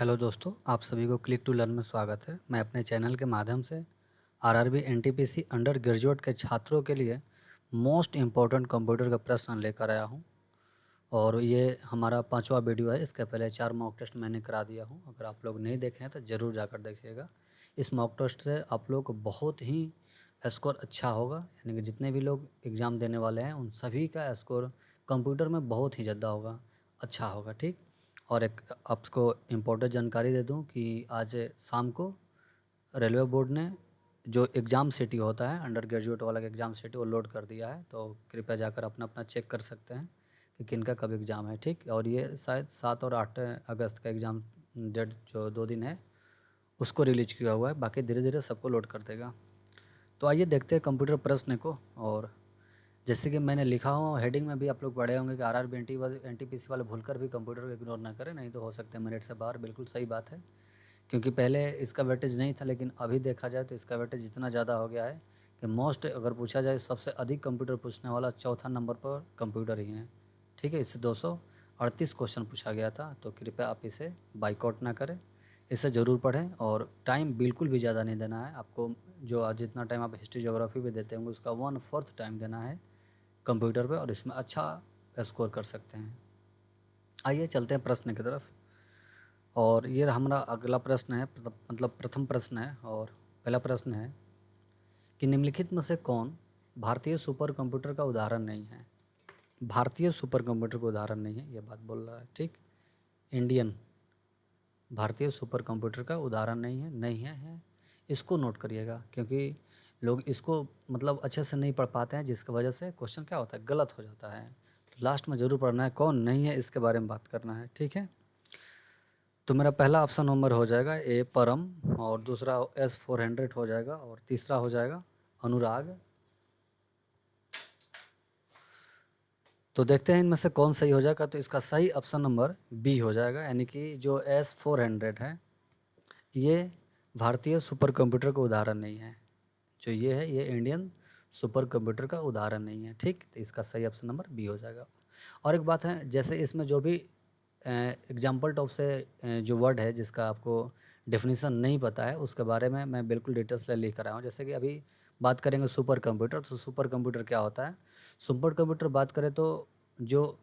Hello दोस्तों, आप सभी को क्लिक टू लर्न में स्वागत है। मैं अपने चैनल के माध्यम से आरआरबी एनटीपीसी अंडर ग्रेजुएट के छात्रों के लिए मोस्ट इम्पोर्टेंट कंप्यूटर का प्रश्न लेकर आया हूं और ये हमारा 5वां वीडियो है। इसके पहले 4 मॉक टेस्ट मैंने करा दिया हूं। अगर आप लोग नहीं देखे हैं तो ज़रूर जाकर देखिएगा। इस मॉक टेस्ट से आप लोग को बहुत ही स्कोर अच्छा होगा, यानी कि जितने भी लोग एग्ज़ाम देने वाले हैं उन सभी का स्कोर कंप्यूटर में बहुत ही ज़्यादा होगा, अच्छा होगा। ठीक। और एक आपको इम्पोर्टेंट जानकारी दे दूं कि आज शाम को रेलवे बोर्ड ने जो एग्ज़ाम सिटी होता है, अंडर ग्रेजुएट वाला एग्ज़ाम सिटी, वो लोड कर दिया है। तो कृपया जाकर अपना अपना चेक कर सकते हैं कि किनका कब एग्ज़ाम है। ठीक। और ये शायद 7 और 8 अगस्त का एग्ज़ाम डेट जो 2 दिन है उसको रिलीज किया हुआ है। बाकी धीरे धीरे सबको लोड कर देगा। तो आइए देखते हैं कंप्यूटर प्रश्न को। और जैसे कि मैंने लिखा हो हेडिंग में भी आप लोग पढ़े होंगे कि आरआरबी एनटीपीसी वाले भूलकर भी कंप्यूटर को इग्नोर ना करें, नहीं तो हो सकते हैं मेरिट से बाहर। बिल्कुल सही बात है, क्योंकि पहले इसका वेटेज नहीं था, लेकिन अभी देखा जाए तो इसका वेटेज इतना ज़्यादा हो गया है कि मोस्ट अगर पूछा जाए सबसे अधिक कंप्यूटर पूछने वाला चौथा नंबर पर कंप्यूटर ही है। ठीक है, इससे 238 क्वेश्चन पूछा गया था। तो कृपया आप इसे बाइकआउट ना करें, इसे ज़रूर पढ़ें। और टाइम बिल्कुल भी ज़्यादा नहीं देना है आपको। जो आज जितना टाइम आप हिस्ट्री ज्योग्राफी भी देते होंगे उसका 1/4 टाइम देना है कंप्यूटर पे, और इसमें अच्छा स्कोर कर सकते हैं। आइए चलते हैं प्रश्न की तरफ। और ये हमारा अगला प्रश्न है, मतलब प्रथम प्रश्न है। और पहला प्रश्न है कि निम्नलिखित में से कौन भारतीय सुपर कंप्यूटर का उदाहरण नहीं है। भारतीय सुपर कंप्यूटर का उदाहरण नहीं है, ये बात बोल रहा है। ठीक। इंडियन भारतीय सुपर कंप्यूटर का उदाहरण नहीं है, नहीं है। इसको नोट करिएगा, क्योंकि लोग इसको मतलब अच्छे से नहीं पढ़ पाते हैं, जिसकी वजह से क्वेश्चन क्या होता है, गलत हो जाता है। तो लास्ट में ज़रूर पढ़ना है कौन नहीं है, इसके बारे में बात करना है। ठीक है। तो मेरा पहला ऑप्शन नंबर हो जाएगा ए परम, और दूसरा S400 हो जाएगा, और तीसरा हो जाएगा अनुराग। तो देखते हैं इनमें से कौन सही हो जाएगा। तो इसका सही ऑप्शन नंबर बी हो जाएगा, यानी कि जो S400 है ये भारतीय सुपर कंप्यूटर का उदाहरण नहीं है। जो ये है ये इंडियन सुपर कंप्यूटर का उदाहरण नहीं है। ठीक। तो इसका सही ऑप्शन नंबर बी हो जाएगा। और एक बात है, जैसे इसमें जो भी एग्जाम्पल टॉप से जो वर्ड है जिसका आपको डेफिनेशन नहीं पता है, उसके बारे में मैं बिल्कुल डिटेल्स से लिख रहा हूँ। जैसे कि अभी बात करेंगे सुपर कंप्यूटर, तो सुपर कंप्यूटर क्या होता है। सुपर कंप्यूटर बात करें तो जो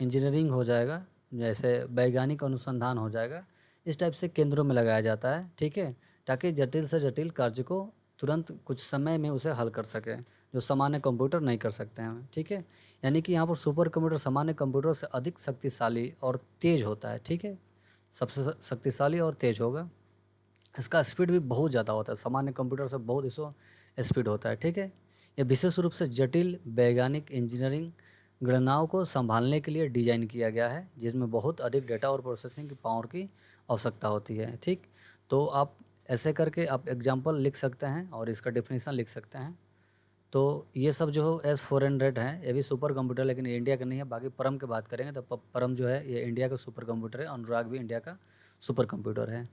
इंजीनियरिंग हो जाएगा, जैसे वैज्ञानिक अनुसंधान हो जाएगा, इस टाइप से केंद्रों में लगाया जाता है। ठीक है, ताकि जटिल से जटिल कार्य को तुरंत कुछ समय में उसे हल कर सके, जो सामान्य कंप्यूटर नहीं कर सकते हैं। ठीक है, यानी कि यहाँ पर सुपर कंप्यूटर सामान्य कंप्यूटर से अधिक शक्तिशाली और तेज होता है। ठीक है, सबसे शक्तिशाली और तेज होगा। इसका स्पीड भी बहुत ज़्यादा होता है, सामान्य कंप्यूटर से बहुत इसको स्पीड होता है। ठीक है, ये विशेष रूप से जटिल वैज्ञानिक इंजीनियरिंग गणनाओं को संभालने के लिए डिजाइन किया गया है, जिसमें बहुत अधिक डेटा और प्रोसेसिंग की पावर की आवश्यकता होती है। ठीक। तो आप ऐसे करके आप एग्जाम्पल लिख सकते हैं और इसका डेफिनेशन लिख सकते हैं। तो ये सब जो S400 है ये भी सुपर कंप्यूटर, लेकिन ये इंडिया का नहीं है। बाकी परम की बात करेंगे तो परम जो है ये इंडिया का सुपर कंप्यूटर है। अनुराग भी इंडिया का सुपर कंप्यूटर है।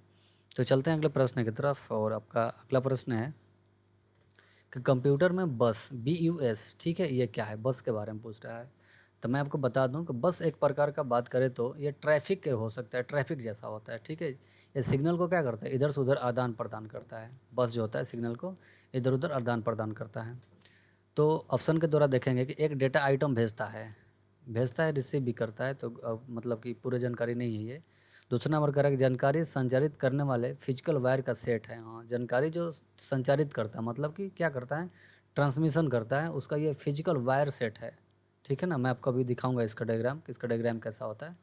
तो चलते हैं अगले प्रश्न की तरफ। और आपका अगला प्रश्न है कि कंप्यूटर में बस BUS, ठीक है, ये क्या है, बस के बारे में पूछ रहा है। तो मैं आपको बता दूं कि बस एक प्रकार का बात करें तो ये ट्रैफिक के हो सकता है, ट्रैफिक जैसा होता है। ठीक है, ये सिग्नल को क्या करता है, इधर से उधर आदान प्रदान करता है। बस जो होता है सिग्नल को इधर उधर आदान प्रदान करता है। तो ऑप्शन के द्वारा देखेंगे कि एक डेटा आइटम भेजता है, रिसीव भी करता है। तो मतलब कि पूरी जानकारी नहीं है ये। दूसरा नंबर करें कि जानकारी संचारित करने वाले फिजिकल वायर का सेट है। हाँ, जानकारी जो संचारित करता है मतलब कि क्या करता है, ट्रांसमिशन करता है, उसका ये फिजिकल वायर सेट है। ठीक है ना, मैं आपको अभी दिखाऊंगा इसका डायग्राम, कि इसका डायग्राम कैसा होता है।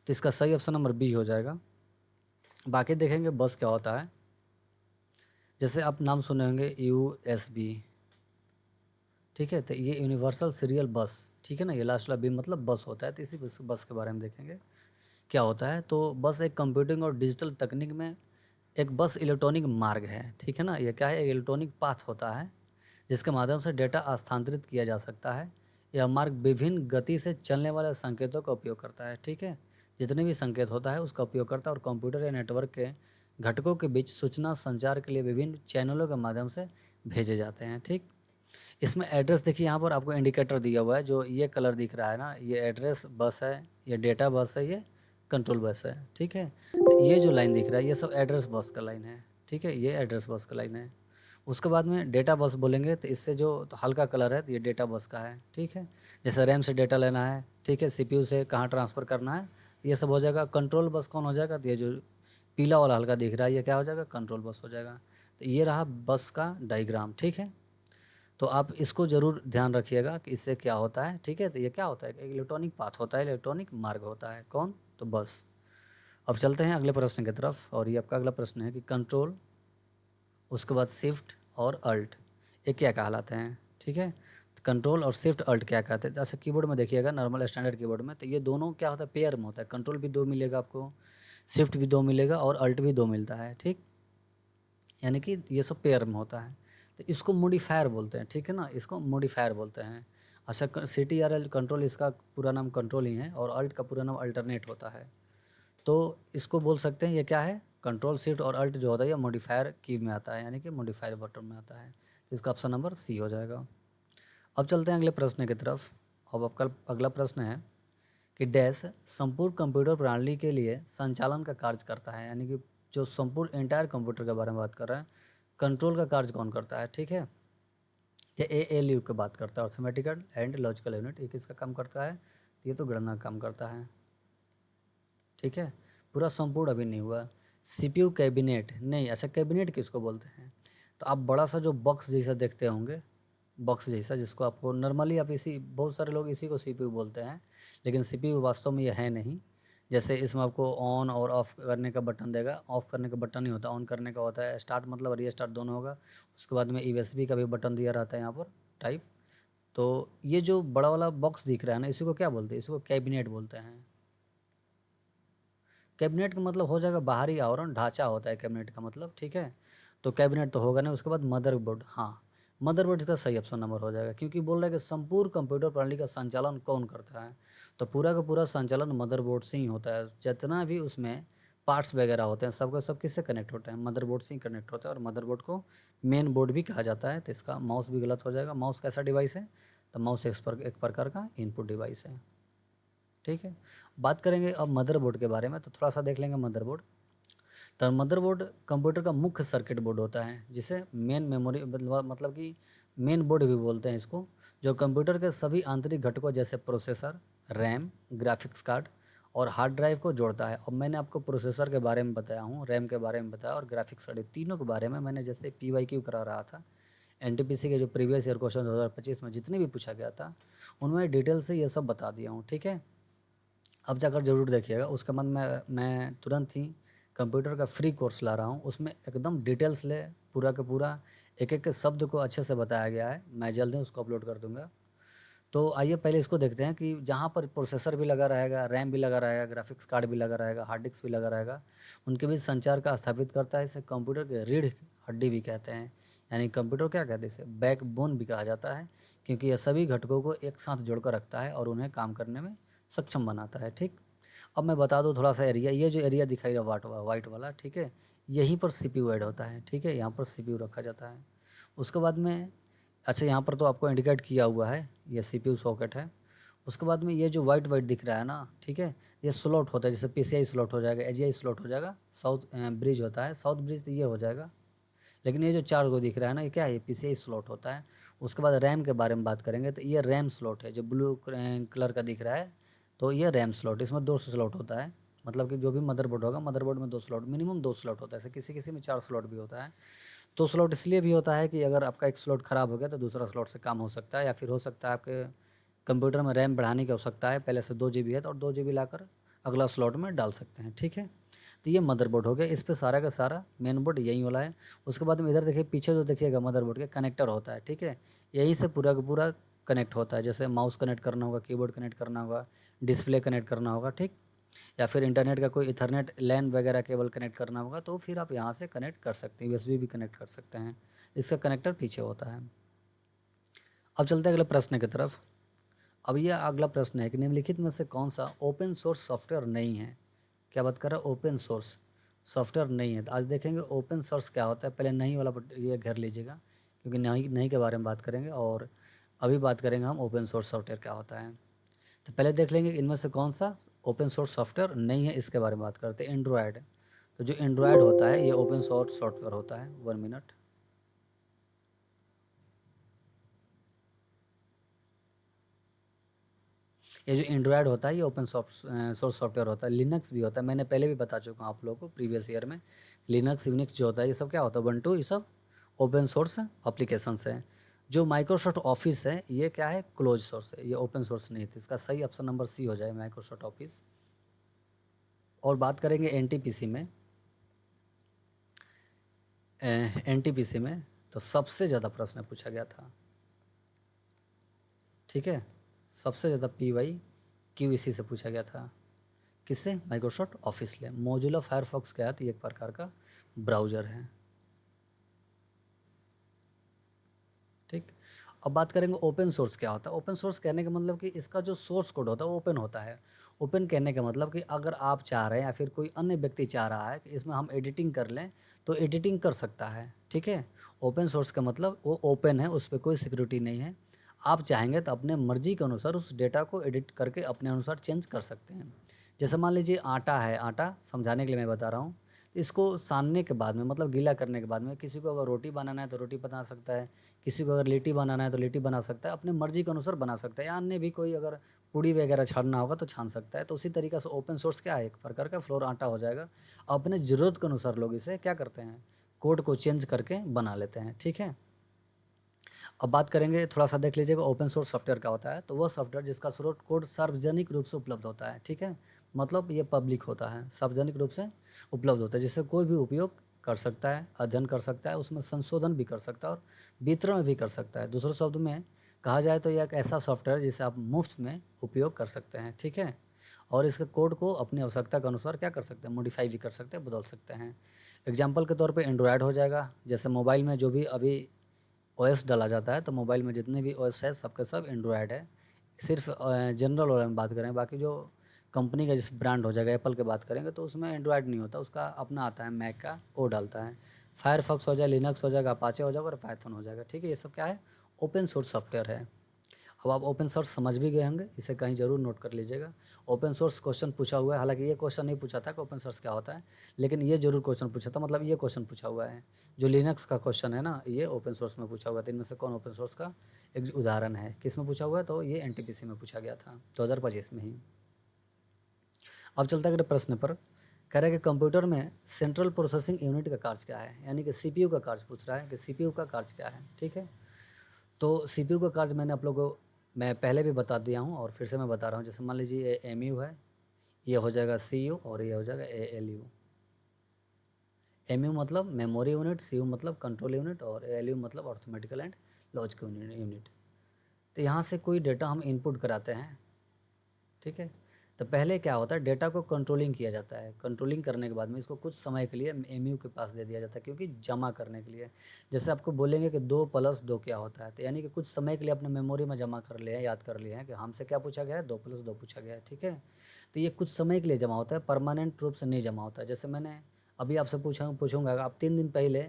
तो इसका सही ऑप्शन नंबर बी हो जाएगा। बाकी देखेंगे बस क्या होता है। जैसे आप नाम सुने होंगे USB। ठीक है, तो ये यूनिवर्सल सीरियल बस, ठीक है ना, ये लास्ट वाला बी मतलब बस होता है। तो इसी बस के बारे में देखेंगे क्या होता है। तो बस एक कंप्यूटिंग और डिजिटल तकनीक में एक बस इलेक्ट्रॉनिक मार्ग है। ठीक है ना, ये क्या है, एक इलेक्ट्रॉनिक पाथ होता है जिसके माध्यम से डेटा स्थानांतरित किया जा सकता है। यह मार्ग विभिन्न गति से चलने वाले संकेतों का उपयोग करता है। ठीक है, जितने भी संकेत होता है उसका उपयोग करता है, और कंप्यूटर या नेटवर्क के घटकों के बीच सूचना संचार के लिए विभिन्न चैनलों के माध्यम से भेजे जाते हैं। ठीक। इसमें एड्रेस देखिए, यहाँ पर आपको इंडिकेटर दिया हुआ है, जो ये कलर दिख रहा है ना, ये एड्रेस बस है, ये डेटा बस है, ये कंट्रोल बस है, ठीक है। तो ये जो लाइन दिख रहा है ये सब एड्रेस बस का लाइन है, ठीक है, ये एड्रेस बस का लाइन है। उसके बाद में डेटा बस बोलेंगे तो इससे जो तो हल्का कलर है तो ये डेटा बस का है, ठीक है। जैसे रैम से डेटा लेना है, ठीक है, सीपीयू से कहाँ ट्रांसफ़र करना है, ये सब हो जाएगा। कंट्रोल बस कौन हो जाएगा, तो ये जो पीला वाला हल्का दिख रहा है ये क्या हो जाएगा, कंट्रोल बस हो जाएगा। तो ये रहा बस का डायग्राम, ठीक है। तो आप इसको ज़रूर ध्यान रखिएगा कि इससे क्या होता है, ठीक है। तो ये क्या होता है, एक इलेक्ट्रॉनिक पाथ होता है, इलेक्ट्रॉनिक मार्ग होता है, कौन, तो बस। अब चलते हैं अगले प्रश्न की तरफ, और ये आपका अगला प्रश्न है कि कंट्रोल, उसके बाद शिफ्ट और अल्ट, ये क्या कहलाते हैं, ठीक है। कंट्रोल और शिफ्ट अल्ट क्या कहते हैं, जैसे कीबोर्ड में देखिएगा नॉर्मल स्टैंडर्ड कीबोर्ड में, तो ये दोनों क्या होता है, पेयर में होता है। कंट्रोल भी 2 मिलेगा आपको, शिफ्ट भी 2 मिलेगा और अल्ट भी 2 मिलता है, ठीक। यानी कि ये सब पेयर में होता है। तो इसको मॉडिफायर बोलते हैं, ठीक है ना, इसको मॉडिफायर बोलते हैं। अच्छा, CTRL कंट्रोल इसका पूरा नाम कंट्रोल ही है, और अल्ट का पूरा नाम अल्टरनेट होता है। तो इसको बोल सकते हैं ये क्या है, कंट्रोल शिफ्ट और अल्ट जो होता है ये मॉडिफायर की में आता है, यानी कि मॉडिफायर बटन में आता है। तो इसका ऑप्शन नंबर सी हो जाएगा। अब चलते हैं अगले प्रश्न की तरफ। अब आपका अगला प्रश्न है कि डैश संपूर्ण कंप्यूटर प्रणाली के लिए संचालन का कार्य करता है, यानी कि जो संपूर्ण एंटायर कंप्यूटर के बारे में बात कर रहे हैं, कंट्रोल का कार्य कौन करता है, ठीक है। ये ALU की बात करता है, अर्थमेटिकल एंड लॉजिकल यूनिट, ये किसका काम करता है, ये तो गणना का काम करता है, ठीक है। पूरा संपूर्ण अभी नहीं हुआ। CPU कैबिनेट नहीं, अच्छा कैबिनेट किसको बोलते हैं, तो आप बड़ा सा जो बॉक्स जैसा देखते होंगे, बॉक्स जैसा, जिसको आपको नॉर्मली आप इसी, बहुत सारे लोग इसी को CPU बोलते हैं, लेकिन CPU वास्तव में यह है नहीं। जैसे इसमें आपको ऑन और ऑफ करने का बटन देगा, ऑफ करने का बटन नहीं होता, ऑन करने का होता है, स्टार्ट मतलब रीस्टार्ट दोनों होगा। उसके बाद में USB का भी बटन दिया रहता है यहाँ पर टाइप। तो ये जो बड़ा वाला बॉक्स दिख रहा है ना, इसी को क्या बोलते हैं, इसको कैबिनेट बोलते हैं। कैबिनेट का मतलब हो जाएगा बाहरी आवरण, ढांचा होता है कैबिनेट का मतलब, ठीक है। तो कैबिनेट तो होगा नहीं। उसके बाद मदरबोर्ड, हाँ, मदरबोर्ड इसका सही ऑप्शन नंबर हो जाएगा, क्योंकि बोल रहा है कि संपूर्ण कंप्यूटर प्रणाली का संचालन कौन करता है, तो पूरा का पूरा संचालन मदरबोर्ड से ही होता है। जितना भी उसमें पार्ट्स वगैरह होते हैं सबका सब किससे कनेक्ट होते हैं, मदरबोर्ड से ही कनेक्ट होता है। और मदरबोर्ड को मेन बोर्ड भी कहा जाता है। तो इसका माउस भी गलत हो जाएगा। माउस कैसा डिवाइस है, तो माउस एक प्रकार का इनपुट डिवाइस है, ठीक है। बात करेंगे अब मदरबोर्ड के बारे में, तो थोड़ा सा देख लेंगे मदरबोर्ड। तो मदरबोर्ड कंप्यूटर का मुख्य सर्किट बोर्ड होता है, जिसे मेन मेमोरी मतलब कि मेन बोर्ड भी बोलते हैं इसको, जो कंप्यूटर के सभी आंतरिक घटकों जैसे प्रोसेसर, रैम, ग्राफिक्स कार्ड और हार्ड ड्राइव को जोड़ता है। और मैंने आपको प्रोसेसर के बारे में बताया हूँ, रैम के बारे में बताया और ग्राफिक्स कार्ड, तीनों के बारे में मैंने जैसे PYQ करा रहा था, NTPC के जो प्रीवियस ईयर क्वेश्चन 2025 में जितने भी पूछा गया था उनमें डिटेल से ये सब बता दिया हूँ, ठीक है। अब जाकर ज़रूर देखिएगा। उसके बाद मैं तुरंत ही कंप्यूटर का फ्री कोर्स ला रहा हूँ, उसमें एकदम डिटेल्स ले, पूरा का पूरा एक एक शब्द को अच्छे से बताया गया है। मैं जल्द ही उसको अपलोड कर दूँगा। तो आइए पहले इसको देखते हैं कि जहाँ पर प्रोसेसर भी लगा रहेगा, रैम भी लगा रहेगा, ग्राफिक्स कार्ड भी लगा रहेगा, हार्ड डिस्क भी लगा रहेगा, उनके बीच संचार का स्थापित करता है। इसे कंप्यूटर के रीढ़ हड्डी भी कहते हैं, यानी कंप्यूटर क्या कहते हैं, इसे बैकबोन भी कहा जाता है, क्योंकि यह सभी घटकों को एक साथ जोड़कर रखता है और उन्हें काम करने में सक्षम बनाता है, ठीक। अब मैं बता दूँ थोड़ा सा एरिया, ये जो एरिया दिखाई रहा वाइट वाला, ठीक है, यहीं पर CPU ऐड होता है, ठीक है, यहाँ पर CPU रखा जाता है। उसके बाद में, अच्छा यहाँ पर तो आपको इंडिकेट किया हुआ है, ये CPU सॉकेट है। उसके बाद में ये जो वाइट वाइट दिख रहा है ना, ठीक है, ये स्लॉट होता है, जैसे PCI स्लॉट हो जाएगा, AGI स्लॉट हो जाएगा, साउथ ब्रिज होता है, साउथ ब्रिज तो ये हो जाएगा। लेकिन ये जो 4 को दिख रहा है ना, ये क्या है, ये PCI स्लॉट होता है। उसके बाद रैम के बारे में बात करेंगे, तो ये रैम स्लॉट है, जो ब्लू कलर का दिख रहा है, तो ये रैम स्लॉट, इसमें 2 स्लॉट होता है। मतलब कि जो भी मदरबोर्ड होगा, मदरबोर्ड में 2 स्लॉट, मिनिमम 2 स्लॉट होता है, ऐसे किसी किसी में 4 स्लॉट भी होता है। तो स्लॉट इसलिए भी होता है कि अगर आपका एक स्लॉट ख़राब हो गया तो दूसरा स्लॉट से काम हो सकता है, या फिर हो सकता है आपके कंप्यूटर में रैम बढ़ाने की आवश्यकता है, पहले से 2 GB है तो और 2 GB लाकर अगला स्लॉट में डाल सकते हैं, ठीक है। तो ये मदरबोर्ड हो गया, इस पर सारा का सारा मेन बोर्ड यही वाला है। उसके बाद में इधर देखिए, पीछे जो देखिएगा मदरबोर्ड के कनेक्टर होता है, ठीक है, यहीं से पूरा का पूरा कनेक्ट होता है। जैसे माउस कनेक्ट करना होगा, कीबोर्ड कनेक्ट करना होगा, डिस्प्ले कनेक्ट करना होगा, ठीक, या फिर इंटरनेट का कोई इथरनेट लैन वगैरह केबल कनेक्ट करना होगा, तो फिर आप यहाँ से कनेक्ट कर सकते हैं, USB भी कनेक्ट कर सकते हैं। इसका कनेक्टर पीछे होता है। अब चलते हैं अगले प्रश्न की तरफ। अब यह अगला प्रश्न है कि निम्नलिखित में से कौन सा ओपन सोर्स सॉफ्टवेयर नहीं है। क्या बात कर रहा है, ओपन सोर्स सॉफ्टवेयर नहीं है। तो आज देखेंगे ओपन सोर्स क्या होता है। पहले नहीं वाला ये घेर लीजिएगा, क्योंकि नहीं नहीं के बारे में बात करेंगे, और अभी बात करेंगे हम ओपन सोर्स सॉफ्टवेयर क्या होता है। तो पहले देख लेंगे इनमें से कौन सा ओपन सोर्स सॉफ्टवेयर नहीं है, इसके बारे में बात करते हैं। एंड्रॉयड, तो जो एंड्रॉयड होता है ये ओपन सोर्स सॉफ्टवेयर होता है। 1 मिनट। ये जो एंड्रॉयड होता है ये ओपन सोर्स सॉफ्टवेयर होता है। लिनक्स भी होता है, मैंने पहले भी बता चुका हूँ आप लोगों को प्रीवियस ईयर में। लिनक्स यूनिक्स जो होता है ये सब क्या होता है, ubuntu, ये सब ओपन सोर्स एप्लीकेशंस हैं। जो माइक्रोसॉफ्ट ऑफिस है ये क्या है, क्लोज सोर्स है, ये ओपन सोर्स नहीं थी। इसका सही ऑप्शन नंबर सी हो जाए, माइक्रोसॉफ्ट ऑफिस। और बात करेंगे एनटीपीसी में, एनटीपीसी में तो सबसे ज़्यादा प्रश्न पूछा गया था, ठीक है। सबसे ज़्यादा PY क्यू इसी से पूछा गया था। किससे, माइक्रोसॉफ्ट ऑफिस ले। मोजुला फायरफॉक्स क्या है, तो ये एक प्रकार का ब्राउज़र है, ठीक। अब बात करेंगे ओपन सोर्स क्या होता है। ओपन सोर्स कहने का मतलब कि इसका जो सोर्स कोड होता है वो ओपन होता है। ओपन कहने का मतलब कि अगर आप चाह रहे हैं या फिर कोई अन्य व्यक्ति चाह रहा है कि इसमें हम एडिटिंग कर लें तो एडिटिंग कर सकता है, ठीक है। ओपन सोर्स का मतलब वो ओपन है, उस पर कोई सिक्योरिटी नहीं है। आप चाहेंगे तो अपने मर्जी के अनुसार उस डेटा को एडिट करके अपने अनुसार चेंज कर सकते हैं। जैसे मान लीजिए आटा है, आटा समझाने के लिए मैं बता रहा हूँ। इसको सानने के बाद में, मतलब गीला करने के बाद में, किसी को अगर रोटी बनाना है तो रोटी बना सकता है, किसी को अगर लिट्टी बनाना है तो लिट्टी बना सकता है, अपने मर्जी के अनुसार बना सकता है। या अन्य भी कोई अगर पूड़ी वगैरह छानना होगा तो छान सकता है। तो उसी तरीक़े से ओपन सोर्स क्या है, एक प्रकार का फ्लोर आटा हो जाएगा। अपने ज़रूरत के अनुसार लोग इसे क्या करते हैं, कोड को चेंज करके बना लेते हैं, ठीक है। अब बात करेंगे, थोड़ा सा देख लीजिएगा ओपन सोर्स सॉफ्टवेयर क्या होता है। तो वह सॉफ्टवेयर जिसका स्रोत कोड सार्वजनिक रूप से उपलब्ध होता है, ठीक है। मतलब ये पब्लिक होता है, सार्वजनिक रूप से उपलब्ध होता है, जिससे कोई भी उपयोग कर सकता है, अध्ययन कर सकता है, उसमें संशोधन भी कर सकता है और वितरण भी कर सकता है। दूसरे शब्द में कहा जाए तो यह एक ऐसा सॉफ्टवेयर जिसे आप मुफ्त में उपयोग कर सकते हैं, ठीक है। और इसके कोड को अपनी आवश्यकता के अनुसार क्या कर सकते हैं, मॉडिफाई भी कर सकते हैं, बदल सकते हैं। एग्जाम्पल के तौर पे एंड्रॉयड हो जाएगा। जैसे मोबाइल में जो भी अभी ओएस डाला जाता है, तो मोबाइल में जितने भी ओएस है सबके सब एंड्रॉयड है। सिर्फ जनरल वाले में बात करें, बाकी जो कंपनी का जैसे ब्रांड हो जाएगा, एप्पल की बात करेंगे तो उसमें एंड्रॉयड नहीं होता, उसका अपना आता है मैक का, वो डालता है। फायरफॉक्स हो जाए, लिनक्स हो जाएगा, अपाचे हो जाएगा और पाइथन हो जाएगा, ठीक है। ये सब क्या है, ओपन सोर्स सॉफ्टवेयर है। अब आप ओपन सोर्स समझ भी गए होंगे, इसे कहीं ज़रूर नोट कर लीजिएगा। ओपन सोर्स क्वेश्चन पूछा हुआ है, हालांकि ये क्वेश्चन नहीं पूछा था कि ओपन सोर्स क्या होता है, लेकिन ये जरूर क्वेश्चन पूछा था, मतलब ये क्वेश्चन पूछा हुआ है। जो लिनक्स का क्वेश्चन है ना, ये ओपन सोर्स में पूछा हुआ था। इनमें से कौन ओपन सोर्स का एक उदाहरण है, किस में पूछा हुआ है, तो ये एनटीपीसी में पूछा गया था 2025 में ही। अब चलता है प्रश्न पर। कह रहा है कि कंप्यूटर में सेंट्रल प्रोसेसिंग यूनिट का कार्य क्या है, यानी कि सीपीयू का कार्य पूछ रहा है कि सीपीयू का कार्य क्या है, ठीक है। तो सीपीयू का कार्य मैंने आप लोगों को मैं पहले भी बता दिया हूँ और फिर से मैं बता रहा हूँ। जैसे मान लीजिए ये एमयू है, ये हो जाएगा सीयू और ये हो जाएगा एएलयू। एमयू मतलब मेमोरी यूनिट, सीयू मतलब कंट्रोल यूनिट और एएलयू मतलब अर्थमेटिकल एंड लॉजिकल यूनिट। तो यहाँ से कोई डेटा हम इनपुट कराते हैं, ठीक है। तो पहले क्या होता है, डेटा को कंट्रोलिंग किया जाता है। कंट्रोलिंग करने के बाद में इसको कुछ समय के लिए एमयू के पास दे दिया जाता है, क्योंकि जमा करने के लिए। जैसे आपको बोलेंगे कि 2+2 क्या होता है, तो यानी कि कुछ समय के लिए अपने मेमोरी में जमा कर लिए हैं, याद कर लिए हैं कि हमसे क्या पूछा गया है, 2+2 पूछा गया है, ठीक है। तो ये कुछ समय के लिए जमा होता है, परमानेंट रूप से नहीं जमा होता है। जैसे मैंने अभी आपसे पूछूंगा आप 3 दिन पहले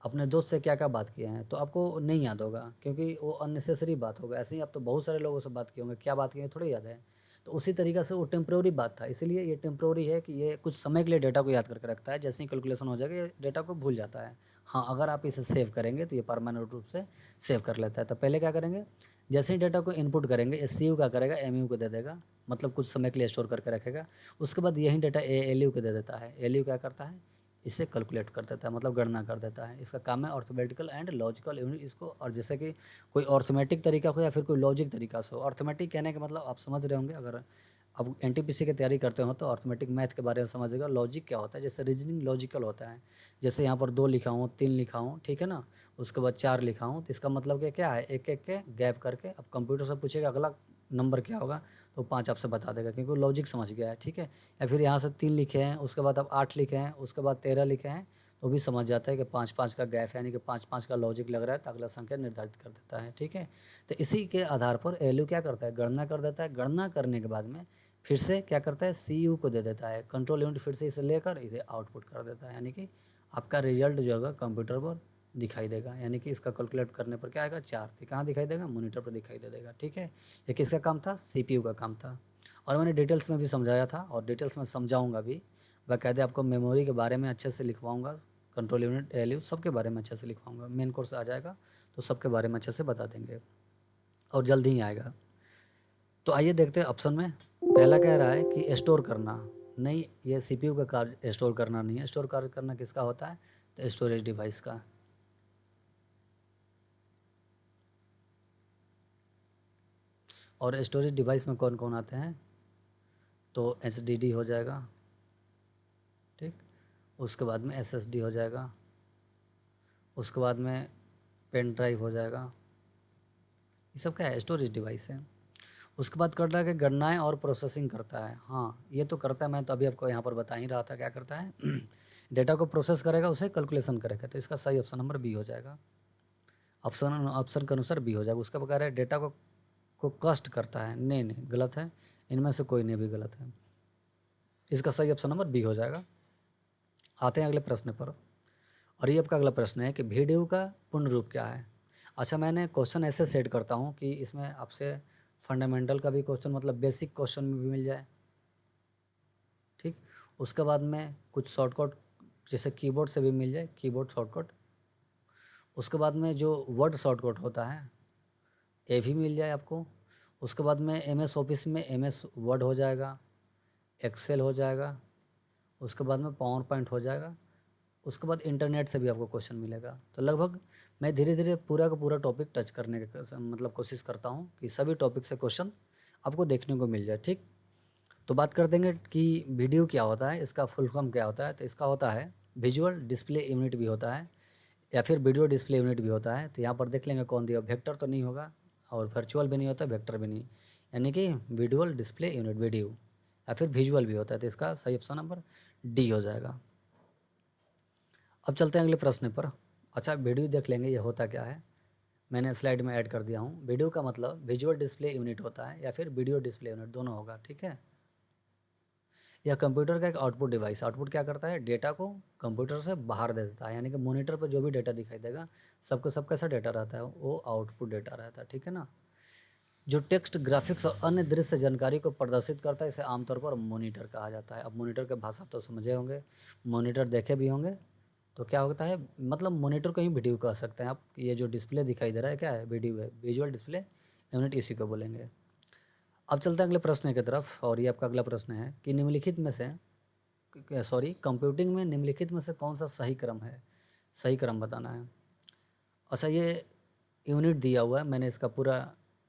अपने दोस्त से क्या क्या बात किए हैं, तो आपको नहीं याद होगा, क्योंकि वो अननेसेसरी बात होगा। ऐसे ही आप तो बहुत सारे लोगों से बात किए होंगे, क्या बात किए थोड़ी याद है। तो उसी तरीक़े से वो टेम्प्रोरी बात था, इसीलिए ये टेम्प्रोरी है कि ये कुछ समय के लिए डेटा को याद करके रखता है। जैसे ही कैलकुलेशन हो जाएगा ये डेटा को भूल जाता है। हाँ, अगर आप इसे सेव करेंगे तो ये परमानेंट रूप से सेव कर लेता है। तो पहले क्या करेंगे, जैसे ही डेटा को इनपुट करेंगे एससीयू क्या करेगा, एमयू को दे देगा, मतलब कुछ समय के लिए स्टोर करके रखेगा। उसके बाद यही डेटा एएलयू को दे देता है। एएलयू क्या करता है, इसे कैलकुलेट कर देता है, मतलब गणना कर देता है। इसका काम है अर्थमेटिकल एंड लॉजिकल यूनिट इसको। और जैसे कि कोई अर्थमेटिक तरीका हो या फिर कोई लॉजिक तरीका से हो। अर्थमेटिक कहने का मतलब आप समझ रहे होंगे, अगर अब एनटीपीसी की तैयारी करते हो तो अर्थमेटिक मैथ के बारे में समझिएगा। लॉजिक क्या होता है, जैसे रीजनिंग लॉजिकल होता है। जैसे यहाँ पर 2 लिखा हूँ, 3 लिखा हूँ, ठीक है ना, उसके बाद 4 लिखा हूँ, तो इसका मतलब कि क्या है, एक एक के गैप करके। अब कंप्यूटर से पूछेगा अगला नंबर क्या होगा, तो 5 आपसे बता देगा, क्योंकि लॉजिक समझ गया है, ठीक है। या फिर यहाँ से 3 लिखे हैं, उसके बाद अब 8 लिखे हैं, उसके बाद 13 लिखे हैं, तो भी समझ जाता है कि 5-5 का गैप है, यानी कि 5-5 का लॉजिक लग रहा है, तो अगला संख्या निर्धारित कर देता है, ठीक है। तो इसी के आधार पर एएलयू क्या करता है, गणना कर देता है। गणना करने के बाद में फिर से क्या करता है, सीयू को दे देता है। कंट्रोल यूनिट फिर से इसे लेकर इसे आउटपुट कर देता है, यानी कि आपका रिजल्ट जो होगा कंप्यूटर पर दिखाई देगा। यानी कि इसका कैलकुलेट करने पर क्या आएगा, 4 थी, कहाँ दिखाई देगा, मॉनिटर पर दिखाई दे देगा, ठीक है। ये किसका काम था, सीपीयू का काम था। और मैंने डिटेल्स में भी समझाया था और डिटेल्स में समझाऊंगा भी। बाकायदे आपको मेमोरी के बारे में अच्छे से लिखवाऊंगा, कंट्रोल यूनिट, एलयू सबके बारे में अच्छे से लिखवाऊंगा। मेन कोर्स आ जाएगा तो सबके बारे में अच्छे से बता देंगे और जल्दी ही आएगा। तो आइए देखते हैं ऑप्शन में पहला कह रहा है कि स्टोर करना। नहीं, ये सीपीयू का कार्य स्टोर करना नहीं है। स्टोर कार्य करना किसका होता है? तो स्टोरेज डिवाइस का। और स्टोरेज डिवाइस में कौन कौन आते हैं? तो एचडीडी हो जाएगा, ठीक। उसके बाद में एसएसडी हो जाएगा, उसके बाद में पेन ड्राइव हो जाएगा। ये सब क्या है? स्टोरेज डिवाइस है। उसके बाद कर रहा है कि गणनाएं और प्रोसेसिंग करता है। हाँ, ये तो करता है, मैं तो अभी आपको यहाँ पर बता ही रहा था क्या करता है। डेटा को प्रोसेस करेगा, उसे कैलकुलेशन करेगा। तो इसका सही ऑप्शन नंबर बी हो जाएगा। ऑप्शन ऑप्शन के अनुसार बी हो जाएगा। उसका बगैर है डेटा को कस्ट करता है। नहीं नहीं, गलत है, इनमें से कोई नहीं भी गलत है। इसका सही ऑप्शन नंबर बी हो जाएगा। आते हैं अगले प्रश्न पर। और ये आपका अगला प्रश्न है कि वीडियो का पूर्ण रूप क्या है? अच्छा, मैंने क्वेश्चन ऐसे सेट करता हूँ कि इसमें आपसे फंडामेंटल का भी क्वेश्चन, मतलब बेसिक क्वेश्चन में भी मिल जाए, ठीक। उसके बाद में कुछ शॉर्टकट जैसे कीबोर्ड से भी मिल जाए, कीबोर्ड शॉर्टकट। उसके बाद में जो वर्ड शॉर्टकट होता है ये भी मिल जाए आपको। उसके बाद में एमएस ऑफिस में एमएस वर्ड हो जाएगा, एक्सेल हो जाएगा, उसके बाद में पावर पॉइंट हो जाएगा। उसके बाद इंटरनेट से भी आपको क्वेश्चन मिलेगा। तो लगभग मैं धीरे धीरे पूरा का पूरा टॉपिक टच करने का मतलब कोशिश करता हूँ कि सभी टॉपिक से क्वेश्चन आपको देखने को मिल जाए, ठीक। तो बात कर देंगे कि वीडियो क्या होता है, इसका फुल फॉर्म क्या होता है। तो इसका होता है विजुअल डिस्प्ले यूनिट भी होता है, या फिर वीडियो डिस्प्ले यूनिट भी होता है। तो यहाँ पर देख लेंगे कौन दिया, वेक्टर तो नहीं होगा और वर्चुअल भी नहीं होता, वेक्टर भी नहीं, यानी कि विजुअल डिस्प्ले यूनिट वीडियो, या फिर विजुअल भी होता है। तो इसका सही ऑप्शन नंबर डी हो जाएगा। अब चलते हैं अगले प्रश्न पर। अच्छा, वीडियो देख लेंगे ये होता क्या है। मैंने स्लाइड में ऐड कर दिया हूँ। वीडियो का मतलब विजुअल डिस्प्ले यूनिट होता है या फिर वीडियो डिस्प्ले यूनिट, दोनों होगा, ठीक है। यह कंप्यूटर का एक आउटपुट डिवाइस, आउटपुट क्या करता है? डेटा को कंप्यूटर से बाहर दे देता है, यानी कि मॉनिटर पर जो भी डेटा दिखाई देगा सबको सब कैसा डेटा रहता है? वो आउटपुट डेटा रहता है, ठीक है ना। जो टेक्स्ट, ग्राफिक्स और अन्य दृश्य जानकारी को प्रदर्शित करता है इसे आमतौर पर मॉनिटर कहा जाता है। अब मॉनिटर के भाषा तो समझे होंगे, मॉनिटर देखे भी होंगे। तो क्या होता है, मतलब मॉनिटर को ही वीडियो कह सकते हैं आप। ये जो डिस्प्ले दिखाई दे रहा है क्या है? वीडियो है, विजुअल डिस्प्ले यूनिट इसी को बोलेंगे। अब चलते हैं अगले प्रश्न की तरफ। और ये आपका अगला प्रश्न है कि निम्नलिखित में से कंप्यूटिंग में निम्नलिखित में से कौन सा सही क्रम है? सही क्रम बताना है। अच्छा, ये यूनिट दिया हुआ है, मैंने इसका पूरा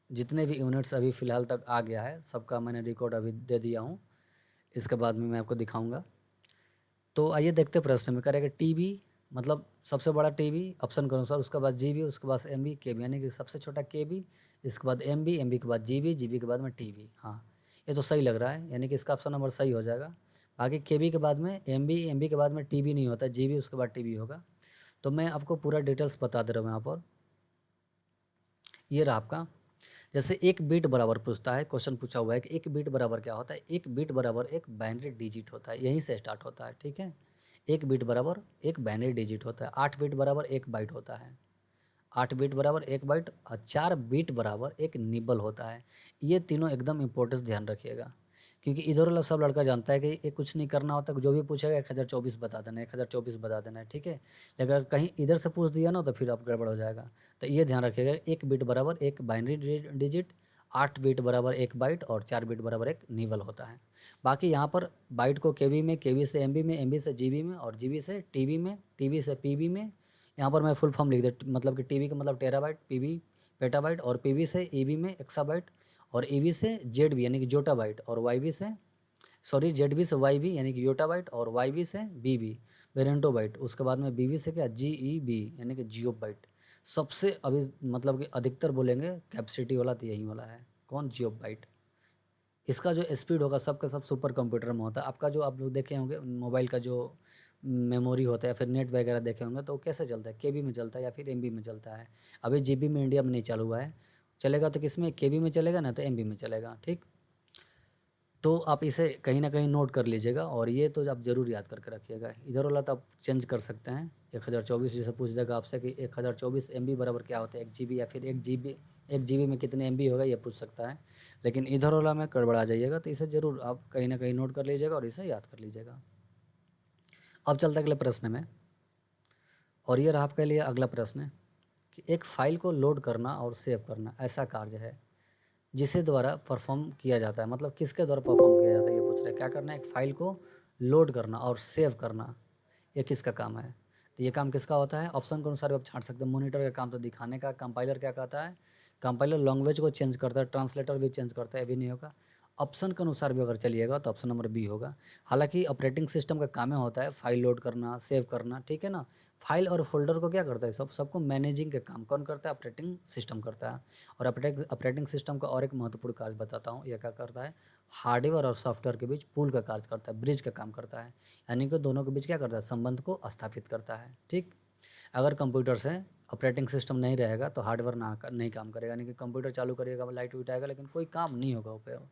जितने भी यूनिट्स अभी फ़िलहाल तक आ गया है सबका मैंने रिकॉर्ड अभी दे दिया हूँ। इसके बाद में मैं आपको दिखाऊंगा। तो आइए देखते हैं प्रश्न में। करेगा टीबी मतलब सबसे बड़ा टीबी ऑप्शन के अनुसार, उसके बाद जीबी, उसके बाद एमबी, केबी, यानी कि सबसे छोटा केबी, इसके बाद एमबी, एमबी के बाद जीबी, जीबी के बाद में टीबी। हाँ, ये तो सही लग रहा है, यानी कि इसका ऑप्शन नंबर सही हो जाएगा। बाकी केबी के बाद में एमबी, एमबी के बाद में टीबी नहीं होता, जीबी उसके बाद टीबी होगा। तो मैं आपको पूरा डिटेल्स बता दे रहा हूँ यहाँ पर। ये रहा आपका, जैसे एक बीट बराबर पूछता है, क्वेश्चन पूछा हुआ है कि एक बीट बराबर क्या होता है? एक बीट बराबर एक बाइनरी डिजिट होता है, यहीं से स्टार्ट होता है, ठीक है। एक बीट बराबर एक बाइनरी डिजिट होता है। 8 बीट बराबर एक बाइट होता है। 8 बीट बराबर एक बाइट और 4 बीट बराबर एक निबल होता है। ये तीनों एकदम इम्पोर्टेंस ध्यान रखिएगा, क्योंकि इधर वाला सब लड़का जानता है कि ये कुछ नहीं करना होता, जो भी पूछेगा 1024 बता देना है, 1024 बता देना है, ठीक है। लेकिन अगर कहीं इधर से पूछ दिया ना तो फिर आप गड़बड़ हो जाएगा। तो ये ध्यान रखिएगा, एक बिट बराबर एक बाइनरी डिजिट, 8 बिट बराबर एक बाइट और 4 बिट बराबर एक निबल होता है। बाकी यहाँ पर बाइट को केबी में, केबी से एमबी में, एमबी से जीबी में और जीबी से टीबी में, टीबी से पीबी में। यहाँ पर मैं फुल फॉर्म लिख दे, मतलब कि टीबी का मतलब टेराबाइट, पीबी पेटाबाइट, और पीबी से ईबी में एक्साबाइट, और ईबी से जेडबी यानी कि जोटाबाइट, और वाईबी से जेडबी से वाईबी यानी कि योटाबाइट, और वाईबी से बीबी वेरेंटोबाइट। उसके बाद में बीबी से क्या, जीईबी यानी कि जियोबाइट। सबसे अभी मतलब कि अधिकतर बोलेंगे कैपेसिटी वाला तो यही वाला है, कौन, जियोबाइट। इसका जो स्पीड होगा सबका सब सुपर कंप्यूटर में होता है। आपका जो आप लोग देखे होंगे मोबाइल का जो मेमोरी होता है या फिर नेट वगैरह देखे होंगे, तो कैसे चलता है? केबी में चलता है या फिर एमबी में चलता है। अभी जीबी में इंडिया में नहीं चालू हुआ है, चलेगा तो किस में, केबी में चलेगा ना तो एमबी में चलेगा, ठीक। तो आप इसे कहीं ना कहीं नोट कर लीजिएगा, और ये तो आप ज़रूर याद करके रखिएगा। इधर वाला तो आप चेंज कर सकते हैं। 1024 जैसे पूछ देगा आपसे कि 1024 MB बराबर क्या होता है, 1 GB या फिर 1 GB 1 GB में कितने MB होगा ये पूछ सकता है, लेकिन इधर वाला में गड़बड़ा जाइएगा, तो इसे ज़रूर आप कहीं ना कहीं नोट कर लीजिएगा और इसे याद कर लीजिएगा। अब चलते अगले प्रश्न में, और ये रहा आपके लिए अगला प्रश्न कि एक फाइल को लोड करना और सेव करना ऐसा कार्य है जिसे द्वारा परफॉर्म किया जाता है, मतलब किसके द्वारा परफॉर्म किया जाता है ये पूछ रहे हैं। क्या करना है, एक फाइल को लोड करना और सेव करना, ये किसका काम है? तो ये काम किसका होता है? ऑप्शन के अनुसार आप छांट सकते हैं। मॉनिटर का काम तो दिखाने का, कंपाइलर क्या कहता है, कंपाइलर लैंग्वेज को चेंज करता है, ट्रांसलेटर भी चेंज करता है, ये भी नहीं होगा। ऑप्शन के अनुसार भी अगर चलिएगा तो ऑप्शन नंबर बी होगा। हालांकि ऑपरेटिंग सिस्टम का काम होता है फाइल लोड करना, सेव करना, ठीक है ना। फाइल और फोल्डर को क्या करता है, सबको मैनेजिंग का काम कौन करता है? ऑपरेटिंग सिस्टम करता है। और ऑपरेटिंग सिस्टम का और एक महत्वपूर्ण कार्य बताता हूँ, यह क्या करता है, हार्डवेयर और सॉफ्टवेयर के बीच पुल का कार्य करता है, ब्रिज का काम करता है, यानी कि दोनों के बीच क्या करता है, संबंध को स्थापित करता है। ठीक, अगर कंप्यूटर से ऑपरेटिंग सिस्टम नहीं रहेगा तो हार्डवेयर नहीं काम करेगा, यानी कि कंप्यूटर चालू करिएगा, लाइट उइट आएगा, लेकिन कोई काम नहीं होगा उस पर,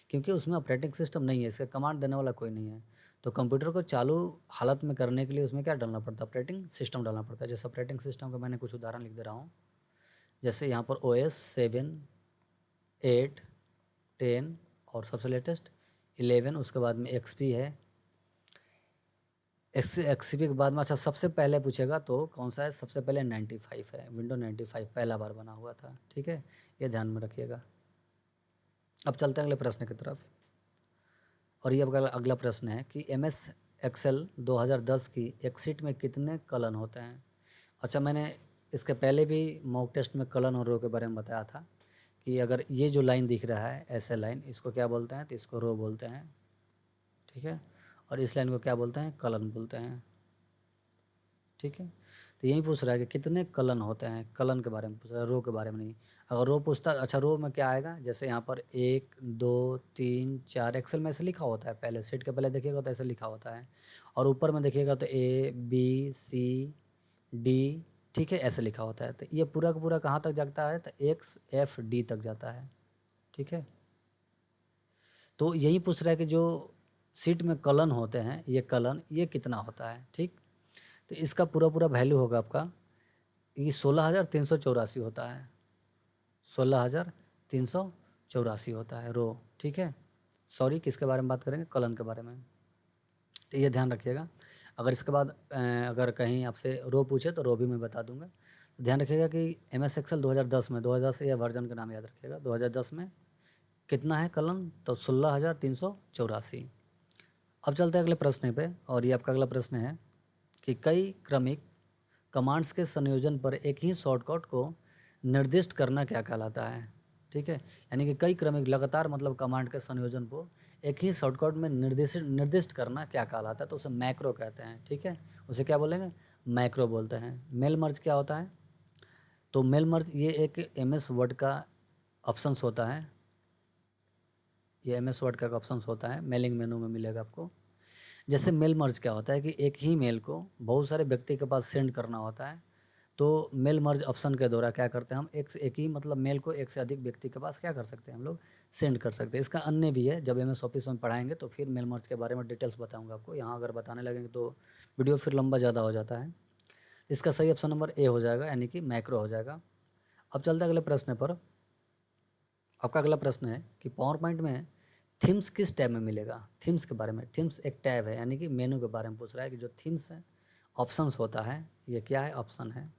क्योंकि उसमें ऑपरेटिंग सिस्टम नहीं है, इसका कमांड देने वाला कोई नहीं है। तो कंप्यूटर को चालू हालत में करने के लिए उसमें क्या डालना पड़ता है, ऑपरेटिंग सिस्टम डालना पड़ता है। जैसे ऑपरेटिंग सिस्टम का मैंने कुछ उदाहरण लिख दे रहा हूँ। जैसे यहाँ पर OS 7, 8, 10 और सबसे लेटेस्ट 11, उसके बाद में XP है। XP के बाद में अच्छा सबसे पहले पूछेगा तो कौन सा है, सबसे पहले 95 है, विंडो 95 पहला बार बना हुआ था। ठीक है, ये ध्यान में रखिएगा। अब चलते हैं अगले प्रश्न की तरफ, और ये अगला प्रश्न है कि MS Excel 2010 की एक शीट में कितने कॉलम होते हैं? अच्छा, मैंने इसके पहले भी मॉक टेस्ट में कॉलम और रो के बारे में बताया था कि अगर ये जो लाइन दिख रहा है ऐसे लाइन, इसको क्या बोलते हैं, तो इसको रो बोलते हैं। ठीक है, और इस लाइन को क्या बोलते हैं, कॉलम बोलते हैं। ठीक है, तो यही पूछ रहा है कि कितने कॉलम होते हैं, कॉलम के बारे में पूछ रहा है, रो के बारे में नहीं। अगर रो पूछता, अच्छा रो में क्या आएगा, जैसे यहाँ पर 1 2 3 4, एक्सेल में ऐसे लिखा होता है, पहले सीट के पहले देखिएगा तो ऐसे लिखा होता है, और ऊपर में देखिएगा तो ABCD, ठीक है, ऐसे लिखा होता है। तो ये पूरा का पूरा कहाँ तक जाता है, तो XFD तक जाता है। ठीक है, तो यही पूछ रहा है कि जो सीट में कॉलम होते हैं, ये कॉलम ये कितना होता है। ठीक, तो इसका पूरा पूरा वैल्यू होगा आपका, ये 16,384 होता है, 16,384 होता है रो। ठीक है, सॉरी किसके बारे में बात करेंगे, कॉलम के बारे में, तो ये ध्यान रखिएगा। अगर इसके बाद अगर कहीं आपसे रो पूछे तो रो भी मैं बता दूंगा। तो ध्यान रखिएगा कि MS Excel 2010 में, 2010 या वर्जन का नाम याद रखिएगा, 2010 में कितना है कॉलम, तो 16,384। अब चलते हैं अगले प्रश्न पे, और ये आपका अगला प्रश्न है कि कई क्रमिक कमांड्स के संयोजन पर एक ही शॉर्टकट को निर्दिष्ट करना क्या कहलाता है। ठीक है, यानी कि कई क्रमिक लगातार मतलब कमांड के संयोजन को एक ही शॉर्टकट में निर्दिष्ट करना क्या कहलाता है, तो उसे मैक्रो कहते हैं। ठीक है, उसे क्या बोलेंगे, मैक्रो बोलते हैं। मेल मर्ज क्या होता है, तो मेल मर्ज ये एक MS वर्ड का ऑप्शंस होता है, ये MS वर्ड का ऑप्शंस होता है, मेलिंग मेनू में मिलेगा आपको। जैसे मेल मर्ज क्या होता है कि एक ही मेल को बहुत सारे व्यक्ति के पास सेंड करना होता है, तो मेल मर्ज ऑप्शन के द्वारा क्या करते हैं हम, एक ही मतलब मेल को एक से अधिक व्यक्ति के पास क्या कर सकते हैं, हम लोग सेंड कर सकते हैं। इसका अन्य भी है, जब MS ऑफिस में पढ़ाएंगे तो फिर मेल मर्ज के बारे में डिटेल्स बताऊंगा आपको। यहाँ अगर बताने लगेंगे तो वीडियो फिर लंबा ज़्यादा हो जाता है। इसका सही ऑप्शन नंबर A हो जाएगा, यानी कि मैक्रो हो जाएगा। अब चलते हैं अगले प्रश्न पर। आपका अगला प्रश्न है कि पावर पॉइंट में थीम्स किस टैब में मिलेगा। थीम्स के बारे में, थीम्स एक टैब है, यानी कि मेनू के बारे में पूछ रहा है कि जो थीम्स है ऑप्शंस होता है, ये क्या है, ऑप्शन है।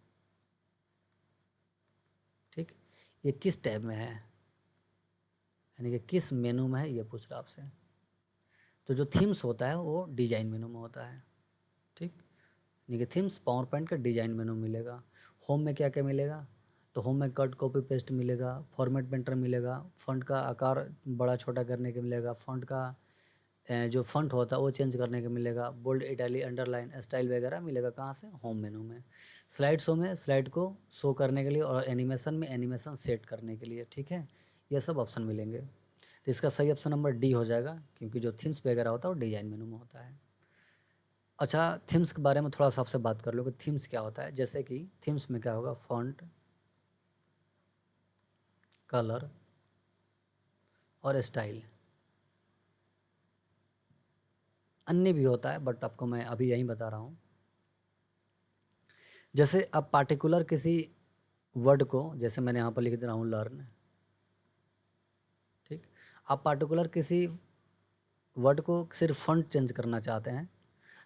ठीक, ये किस टैब में है, यानी कि किस मेनू में है, ये पूछ रहा है आपसे। तो जो थीम्स होता है वो डिजाइन मेनू में होता है। ठीक, यानी कि थीम्स पावर पॉइंट का डिजाइन मेनू मिलेगा। होम में क्या क्या मिलेगा, तो होम में कट कॉपी पेस्ट मिलेगा, फॉर्मेट पेंटर मिलेगा, फॉन्ट का आकार बड़ा छोटा करने के मिलेगा, फॉन्ट का जो फॉन्ट होता है वो चेंज करने के मिलेगा, बोल्ड इटैली अंडरलाइन स्टाइल वगैरह मिलेगा। कहाँ से, होम मेनू में। स्लाइड शो में स्लाइड को शो करने के लिए, और एनिमेशन में एनिमेशन सेट करने के लिए। ठीक है, ये सब ऑप्शन मिलेंगे। तो इसका सही ऑप्शन नंबर D हो जाएगा, क्योंकि जो थीम्स वगैरह होता है वो डिजाइन मेनू में होता है। अच्छा, थीम्स के बारे में थोड़ा सा आपसे बात कर लो कि थीम्स क्या होता है। जैसे कि थीम्स में क्या होगा, फॉन्ट, कलर और स्टाइल, अन्य भी होता है बट आपको मैं अभी यही बता रहा हूँ। जैसे आप पार्टिकुलर किसी वर्ड को, जैसे मैंने यहाँ पर लिख दे रहा हूँ लर्न, ठीक। आप पार्टिकुलर किसी वर्ड को सिर्फ फ़ॉन्ट चेंज करना चाहते हैं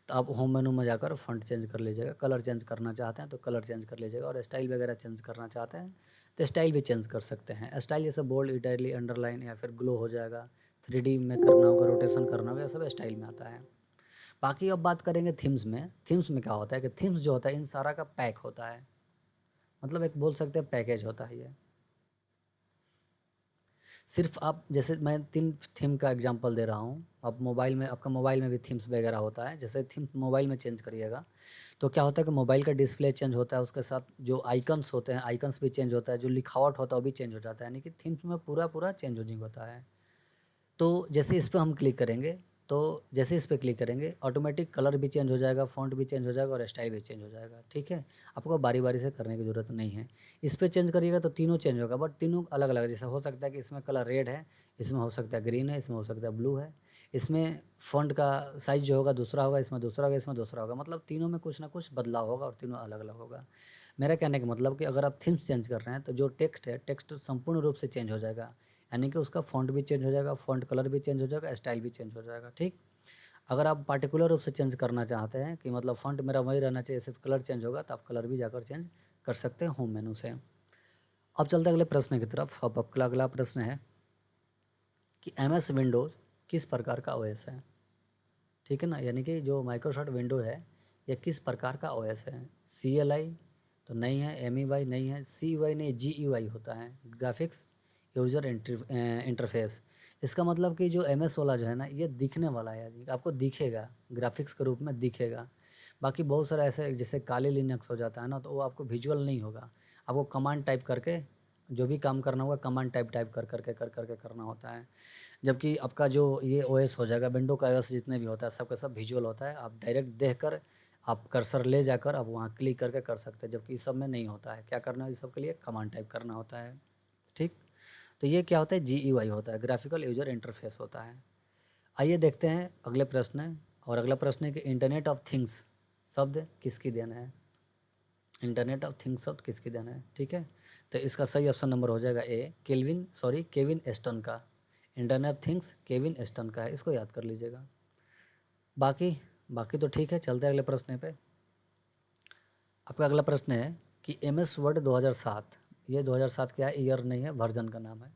तो आप होम मेनू में जाकर फ़ॉन्ट चेंज कर लीजिएगा, कलर चेंज करना चाहते हैं तो कलर चेंज कर लीजिएगा, और स्टाइल वगैरह चेंज करना चाहते हैं तो स्टाइल भी चेंज कर सकते हैं। स्टाइल जैसे बोल्ड, इटैली, अंडरलाइन या फिर ग्लो हो जाएगा, 3D में करना होगा, रोटेशन करना होगा, ये सब स्टाइल में आता है। बाकी अब बात करेंगे थीम्स में। थीम्स में क्या होता है कि थीम्स जो होता है इन सारा का पैक होता है, मतलब एक बोल सकते हैं पैकेज होता है ये। सिर्फ आप, जैसे मैं 3 थीम का एग्जांपल दे रहा हूँ। अब मोबाइल में, आपका मोबाइल में भी थीम्स वगैरह होता है, जैसे थीम मोबाइल में चेंज करिएगा तो क्या होता है कि मोबाइल का डिस्प्ले चेंज होता है, उसके साथ जो आइकन्स होते हैं आइकन्स भी चेंज होता है, जो लिखावट होता है वो भी चेंज हो जाता है, यानी कि थीम्स में पूरा पूरा चेंजिंग होता है। तो जैसे इस पे हम क्लिक करेंगे, तो जैसे इस पे क्लिक करेंगे ऑटोमेटिक कलर भी चेंज हो जाएगा, फ़ॉन्ट भी चेंज हो जाएगा और स्टाइल भी चेंज हो जाएगा, ठीक है। आपको बारी-बारी से करने की ज़रूरत नहीं है। इस पे चेंज करिएगा तो तीनों चेंज होगा, बट तीनों अलग-अलग है। जैसे हो सकता है कि इसमें कलर रेड है, इसमें हो सकता है ग्रीन है, इसमें हो सकता है ब्लू है, इसमें फ़ॉन्ट का साइज़ जो होगा दूसरा होगा, इसमें दूसरा होगा, इसमें दूसरा होगा, मतलब तीनों में कुछ ना कुछ बदलाव होगा और तीनों अलग-अलग होगा। मेरा कहने का मतलब कि अगर आप थीम्स चेंज कर रहे हैं तो जो टेक्स्ट है, टेक्स्ट संपूर्ण रूप से चेंज हो जाएगा, यानी कि उसका फ़ॉन्ट भी चेंज हो जाएगा, फ़ॉन्ट कलर भी चेंज हो जाएगा, स्टाइल भी चेंज हो जाएगा, ठीक। अगर आप पार्टिकुलर रूप से चेंज करना चाहते हैं कि मतलब फ़ॉन्ट मेरा वही रहना चाहिए, सिर्फ कलर चेंज होगा, तो आप कलर भी जाकर चेंज कर सकते हैं होम मेनू से। अब चलते हैं अगले प्रश्न की तरफ। अब आपका अगला प्रश्न है कि MS विंडोज़ किस प्रकार का ओएस है, ठीक है ना। यानी कि जो माइक्रोसॉफ्ट विंडो है ये किस प्रकार का ओएस है। CLI तो नहीं है, MEY नहीं है, CUI नहीं, GUI होता है, ग्राफिक्स यूज़र इंटरफेस। इसका मतलब कि जो MS वाला जो है ना ये दिखने वाला है, यानी आपको दिखेगा, ग्राफिक्स के रूप में दिखेगा। बाकी बहुत सारे ऐसे जैसे काली लिनक्स हो जाता है ना, तो वो आपको विजुअल नहीं होगा, आपको कमांड टाइप करके जो भी काम करना होगा कमांड टाइप टाइप कर करके करना होता है। जबकि आपका जो ये ओएस हो जाएगा, विंडो का ओएस जितने भी होता है सबका सब विजुअल होता है, आप डायरेक्ट देखकर आप कर्सर ले जाकर आप वहाँ क्लिक करके कर सकते हैं, जबकि इस सब में नहीं होता है। क्या करना है इस सब के लिए, कमांड टाइप करना होता है, ठीक। तो ये क्या होता है, GUI होता है, ग्राफिकल यूजर इंटरफेस होता है। आइए देखते हैं अगले प्रश्न। और अगला प्रश्न है कि इंटरनेट ऑफ थिंग्स शब्द किसकी देन है। इंटरनेट ऑफ थिंग्स शब्द किसकी देन है, ठीक है। तो इसका सही ऑप्शन नंबर हो जाएगा ए, केविन एस्टन का। Internet of things Kevin Aston का है, इसको याद कर लीजिएगा। बाकी बाकी तो ठीक है, चलते हैं अगले प्रश्न पे। आपका अगला प्रश्न है कि MS वर्ड 2007, ये 2007 क्या है, ईयर नहीं है, वर्जन का नाम है।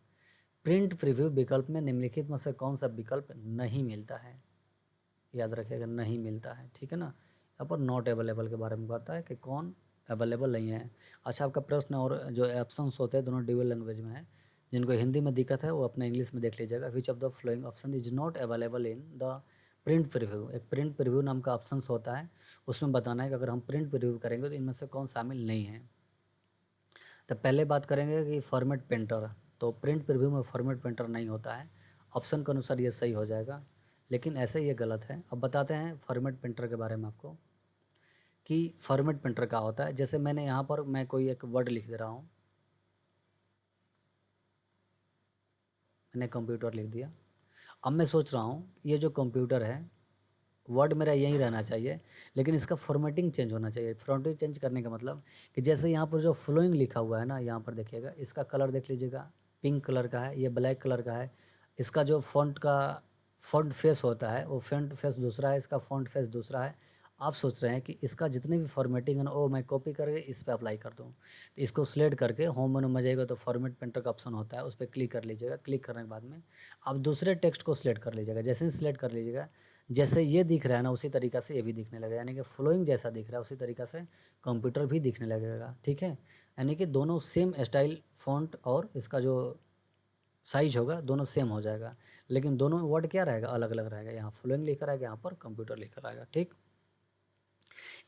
प्रिंट प्रीव्यू विकल्प में निम्नलिखित में से कौन सा विकल्प नहीं मिलता है। याद रखिएगा, नहीं मिलता है, ठीक है ना। यहाँ पर नॉट अवेलेबल के बारे में बताता है कि कौन अवेलेबल नहीं है। अच्छा, आपका प्रश्न और जो ऑप्शंस होते हैं दोनों ड्यूअल लैंग्वेज में है। जिनको हिंदी में दिक्कत है वो अपने इंग्लिश में देख लीजिएगा। Which of the flowing option is not available in the print preview. एक प्रिंट प्रीव्यू नाम का ऑप्शंस होता है, उसमें बताना है कि अगर हम प्रिंट प्रीव्यू करेंगे तो इनमें से कौन शामिल नहीं है। तो पहले बात करेंगे कि फॉर्मेट पेंटर, तो प्रिंट प्रीव्यू में फॉर्मेट पेंटर नहीं होता है। ऑप्शन के अनुसार ये सही हो जाएगा, लेकिन ऐसे ये गलत है। अब बताते हैं फॉर्मेट पेंटर के बारे में आपको कि फॉर्मेट पेंटर क्या होता है। जैसे मैंने यहाँ पर मैं कोई एक वर्ड लिख दे रहा हूँ, मैंने कंप्यूटर लिख दिया। अब मैं सोच रहा हूँ ये जो कंप्यूटर है वर्ड मेरा यही रहना चाहिए, लेकिन इसका फॉर्मेटिंग चेंज होना चाहिए। फॉर्मेटिंग चेंज करने का मतलब कि जैसे यहाँ पर जो फ्लोइंग लिखा हुआ है ना, यहाँ पर देखिएगा, इसका कलर देख लीजिएगा, पिंक कलर का है, ये ब्लैक कलर का है। इसका जो फ़ॉन्ट फेस होता है वो फ़ॉन्ट फेस दूसरा है, इसका फ़ॉन्ट फेस दूसरा है। आप सोच रहे हैं कि इसका जितने भी फॉर्मेटिंग है ना वो मैं कॉपी करके इस पे अप्लाई कर दूँ। तो इसको सिलेक्ट करके होम मेनू में जाइएगा तो फॉर्मेट पेंटर का ऑप्शन होता है, उस पर क्लिक कर लीजिएगा। क्लिक करने के बाद में आप दूसरे टेक्स्ट को सिलेक्ट कर लीजिएगा। जैसे ही सिलेक्ट कर लीजिएगा, जैसे ये दिख रहा है ना उसी तरीक़ा से ये भी दिखने लगेगा, यानी कि फ्लोइंग जैसा दिख रहा है उसी तरीक़ा से कंप्यूटर भी दिखने लगेगा, ठीक है। यानी कि दोनों सेम स्टाइल फ़ॉन्ट और इसका जो साइज होगा दोनों सेम हो जाएगा, लेकिन दोनों वर्ड क्या रहेगा, अलग अलग रहेगा। यहाँ फ्लोइंग लिखा रहेगा, यहाँ पर कंप्यूटर लिखा रहेगा, ठीक।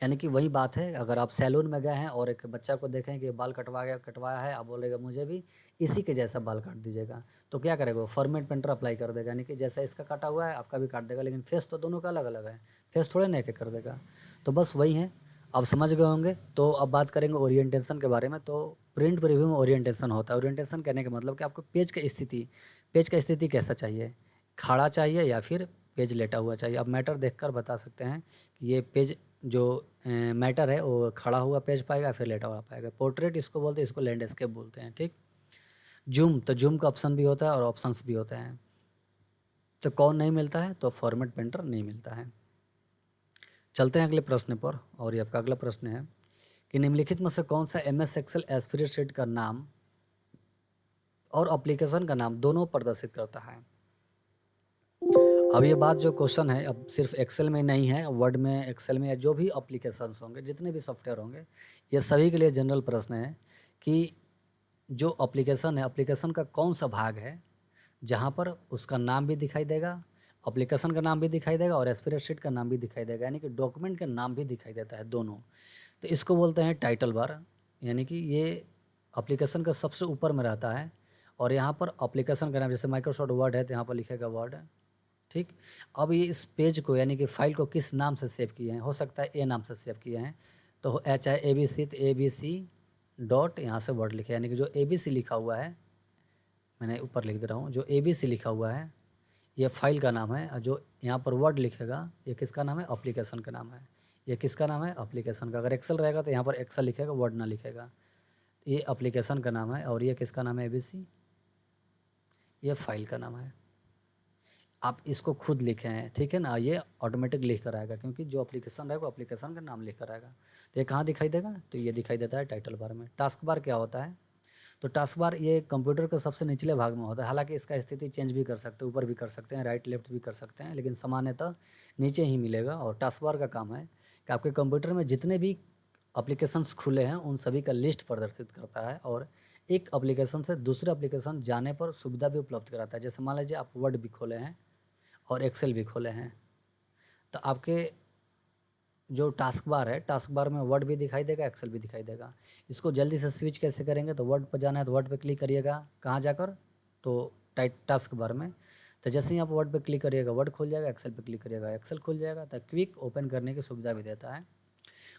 यानी कि वही बात है, अगर आप सैलून में गए हैं और एक बच्चा को देखें कि बाल कटवाया है, आप बोलेगा मुझे भी इसी के जैसा बाल काट दीजिएगा, तो क्या करेगा वो फॉर्मेट पेंटर अप्लाई कर देगा, यानी कि जैसा इसका काटा हुआ है आपका भी काट देगा, लेकिन फेस तो दोनों का अलग अलग है, फेस थोड़े ना एक कर देगा। तो बस वही है, आप समझ गए होंगे। तो अब बात करेंगे ओरिएंटेशन के बारे में। तो प्रिंट प्रीव्यू में ओरिएंटेशन होता है। ओरिएंटेशन कहने का मतलब कि आपको पेज का स्थिति कैसा चाहिए, खड़ा चाहिए या फिर पेज लेटा हुआ चाहिए। अब मैटर देखकर बता सकते हैं कि ये पेज जो मैटर है वो खड़ा हुआ पेज पाएगा, फिर लेटा हुआ पाएगा। पोर्ट्रेट इसको बोलते हैं, इसको लैंडस्केप बोलते हैं, ठीक। जूम, तो जूम का ऑप्शन भी होता है और ऑप्शंस भी होते हैं। तो कौन नहीं मिलता है? तो फॉर्मेट पेंटर नहीं मिलता है। चलते हैं अगले प्रश्न पर, और ये आपका अगला प्रश्न है कि निम्नलिखित में से कौन सा MS एक्सेल स्प्रेडशीट का नाम और एप्लीकेशन का नाम दोनों प्रदर्शित करता है? अब ये बात जो क्वेश्चन है, अब सिर्फ एक्सेल में नहीं है, वर्ड में, एक्सेल में, या जो भी एप्लीकेशंस होंगे, जितने भी सॉफ्टवेयर होंगे, ये सभी के लिए जनरल प्रश्न है कि जो एप्लीकेशन है, एप्लीकेशन का कौन सा भाग है जहाँ पर उसका नाम भी दिखाई देगा, एप्लीकेशन का नाम भी दिखाई देगा और स्प्रेडशीट का नाम भी दिखाई देगा, यानी कि डॉक्यूमेंट का नाम भी दिखाई देता है दोनों। तो इसको बोलते हैं टाइटल बार, यानी कि ये एप्लीकेशन का सबसे ऊपर में रहता है। और यहाँ पर एप्लीकेशन का नाम, जैसे माइक्रोसॉफ्ट वर्ड है तो यहाँ पर लिखेगा वर्ड, ठीक। अब ये इस पेज को, यानी कि फाइल को किस नाम से सेव किए हैं? हो सकता है ए नाम से सेव किए हैं, तो चाहे ABC, तो ABC डॉट यहाँ से वर्ड लिखे, यानी कि जो ABC लिखा हुआ है, मैंने ऊपर लिख दे रहा हूँ, जो ABC लिखा हुआ है ये फाइल का नाम है, और जो यहाँ पर वर्ड लिखेगा ये किसका नाम है? एप्लीकेशन का नाम है। ये किसका नाम है? एप्लीकेशन का। अगर एक्सेल रहेगा तो यहाँ पर एक्सेल लिखेगा, वर्ड ना लिखेगा। ये एप्लीकेशन का नाम है, और ये किसका नाम है? ABC, ये फाइल का नाम है। आप इसको खुद लिखे हैं, ठीक है ना, ये ऑटोमेटिक लिख कर आएगा, क्योंकि जो एप्लीकेशन रहेगा वो एप्लीकेशन का नाम लिख कर आएगा। तो ये कहाँ दिखाई देगा? तो ये दिखाई देता है टाइटल बार में। टास्क बार क्या होता है? तो टास्क बार ये कंप्यूटर के सबसे निचले भाग में होता है, हालांकि इसका स्थिति चेंज भी कर सकते हैं, ऊपर भी कर सकते हैं, राइट लेफ्ट भी कर सकते हैं, लेकिन सामान्यतः नीचे ही मिलेगा। और टास्क बार का काम है कि आपके कंप्यूटर में जितने भी एप्लीकेशंस खुले हैं उन सभी का लिस्ट प्रदर्शित करता है, और एक एप्लीकेशन से दूसरे एप्लीकेशन जाने पर सुविधा भी उपलब्ध कराता है। जैसे मान लीजिए आप वर्ड भी खोले हैं और एक्सेल भी खोले हैं, तो आपके जो टास्क बार है, टास्क बार में वर्ड भी दिखाई देगा, एक्सेल भी दिखाई देगा। इसको जल्दी से स्विच कैसे करेंगे? तो वर्ड पर जाना है तो वर्ड पर क्लिक करिएगा, कहाँ जाकर? तो टास्क बार में। तो जैसे ही आप वर्ड पे क्लिक करिएगा वर्ड खुल जाएगा, एक्सेल पे क्लिक करिएगा एक्सेल खुल जाएगा। तो क्विक ओपन करने की सुविधा भी देता है।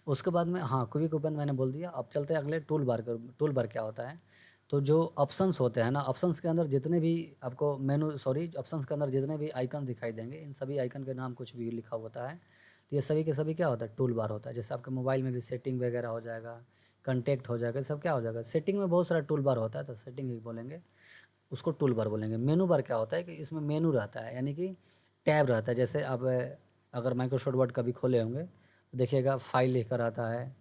उसके बाद में, हाँ, क्विक ओपन मैंने बोल दिया। अब चलते हैं अगले टूल बार कर। टूल बार क्या होता है? तो जो ऑप्शंस होते हैं ना, ऑप्शंस के अंदर जितने भी आपको ऑप्शंस के अंदर जितने भी आइकन दिखाई देंगे, इन सभी आइकन के नाम कुछ भी लिखा होता है, तो ये सभी के सभी क्या होता है? टूल बार होता है। जैसे आपके मोबाइल में भी सेटिंग वगैरह हो जाएगा, कंटेक्ट हो जाएगा, सब क्या हो जाएगा? सेटिंग में बहुत सारा टूल बार होता है, तो सेटिंग ही बोलेंगे, उसको टूल बार बोलेंगे। मेनू बार क्या होता है कि इसमें मेनू रहता है, यानी कि टैब रहता है। जैसे आप अगर माइक्रोसॉफ्ट वर्ड कभी खोले होंगे तो देखिएगा फाइल लिखकर आता है,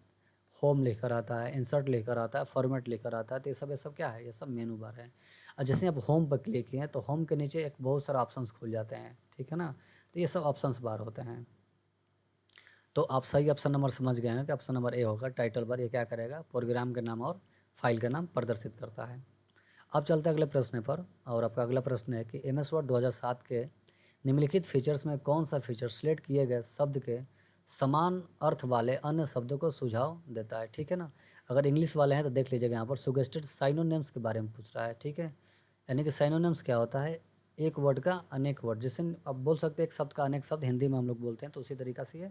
होम लिखकर आता है, इंसर्ट लिखकर आता है, फॉर्मेट लिखकर आता है। तो ये सब क्या है? ये सब मेनू बार है। और जैसे आप होम पर क्लिक किए तो होम के नीचे एक बहुत सारा ऑप्शंस खुल जाते हैं, ठीक है ना। तो ये सब ऑप्शंस बार होते हैं। तो आप सही ऑप्शन नंबर समझ गए हैं कि ऑप्शन नंबर ए होगा टाइटल बार। ये क्या करेगा? प्रोग्राम का नाम और फाइल का नाम प्रदर्शित करता है। अब चलते हैं अगले प्रश्न पर, और आपका अगला प्रश्न है कि MS वर्ड 2007 के निम्नलिखित फीचर्स में कौन सा फीचर सिलेक्ट किए गए शब्द के समान अर्थ वाले अन्य शब्दों को सुझाव देता है, ठीक है ना। अगर इंग्लिश वाले हैं तो देख लीजिएगा, यहाँ पर सुगेस्टेड साइनोनिम्स के बारे में पूछ रहा है, ठीक है। यानी कि साइनोनिम्स क्या होता है? एक वर्ड का अनेक वर्ड, जिससे आप बोल सकते हैं एक शब्द का अनेक शब्द, हिंदी में हम लोग बोलते हैं, तो उसी तरीका से ये